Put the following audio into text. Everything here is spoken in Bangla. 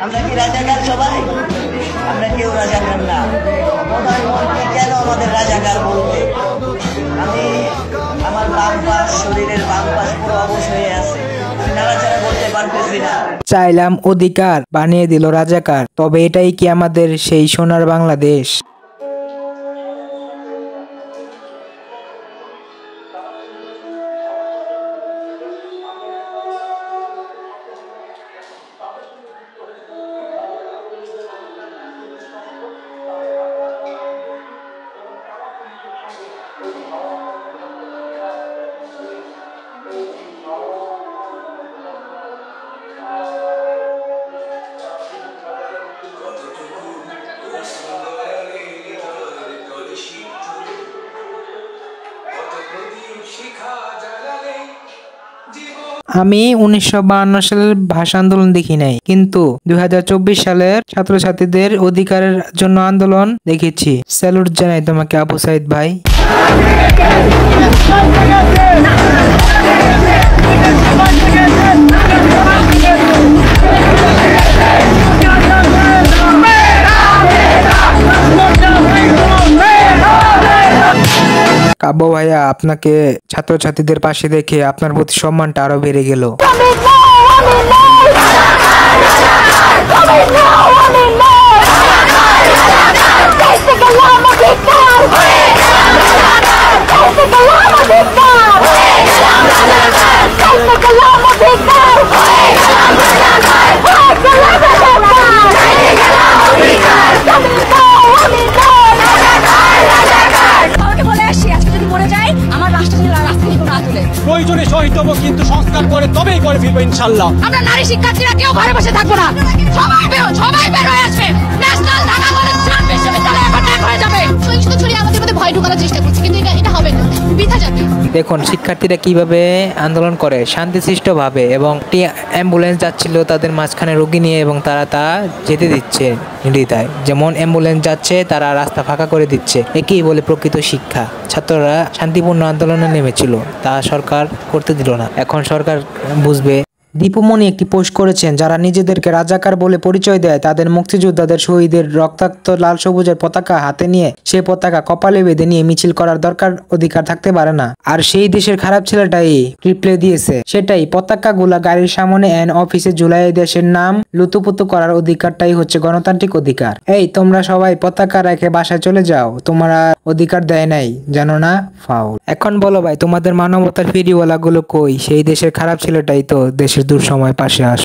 আমরা কি রাজাকার সবাই? আমরা কেউ রাজাকার না। প্রধানমন্ত্রী কেন আমাদের রাজাকার বলবে? আমি আমার বাম পাশ, শরীরের বাম পাশ পুরো অবশ হয়ে আছে, নাড়াচাড়া করতে পারতেছি না। চাইলাম অধিকার, বানিয়ে দিল রাজাকার। তবে এটাই কি আমাদের সেই সোনার বাংলাদেশ? আমি 1952 সালের ভাষা আন্দোলন দেখি নাই, কিন্তু 2024 সালের ছাত্রছাত্রীদের অধিকারের জন্য আন্দোলন দেখেছি। স্যালুট জানাই তোমাকে আবু সাইদ ভাই। কাব্য ভাইয়া, আপনাকে ছাত্রছাত্রীদের পাশে দেখে আপনার প্রতি সম্মানটা আরো বেড়ে গেল। প্রয়োজনে শহীদ হবো, কিন্তু সংস্কার করে তবেই করে ফিরবো ইনশাল্লাহ। আমরা নারী শিক্ষার্থীরা কেউ ঘরে বসে থাকবো না, সবাই বের হয়ে আসবে। ন্যাশনাল ঢাকা কলেজ বিশ্ববিদ্যালয় এখন এক হয়ে যাবে। সহিংসতা ছড়িয়ে আমাদের মধ্যে ভয় ঢোকানোর চেষ্টা করছে, কিন্তু এটা হবে না, বৃথা যাবে। দেখুন শিক্ষার্থীরা কিভাবে আন্দোলন করে শান্তিশিষ্ট ভাবে, এবং একটি অ্যাম্বুলেন্স যাচ্ছিল তাদের মাঝখানে রোগী নিয়ে, এবং তারা তা যেতে দিচ্ছে নির্দ্বিধায়। যেমন অ্যাম্বুলেন্স যাচ্ছে, তারা রাস্তা ফাঁকা করে দিচ্ছে। একেই বলে প্রকৃত শিক্ষা। ছাত্ররা শান্তিপূর্ণ আন্দোলনে নেমেছিল, তা সরকার করতে দিল না। এখন সরকার বুঝবে। দীপুমণি একটি পোস্ট করেছেন, যারা নিজেদেরকে রাজাকার বলে পরিচয় দেয় তাদের মুক্তিযোদ্ধাদের শহীদের রক্তাক্ত লাল সবুজের পতাকা হাতে নিয়ে সে পতাকা কপালে বেঁধে নিয়ে মিছিল করার অধিকার থাকতে পারে না। আর সেই দেশের খারাপ ছেলেটাই রিপ্লাই দিয়েছে, সেটাই পতাকা গুলা গাড়ির সামনে এন অফিসে ঝুলাই দেশের নাম লুতুপুতু করার অধিকারটাই হচ্ছে গণতান্ত্রিক অধিকার। এই তোমরা সবাই পতাকা রেখে বাসায় চলে যাও, তোমরা অধিকার দেয় নাই, জানো না? ফাউল। এখন বলো ভাই, তোমাদের মানবতার ফেরিওয়ালা গুলো কই? সেই দেশের খারাপ ছেলেটাই তো দেশের দুঃসময় পাশে আসে।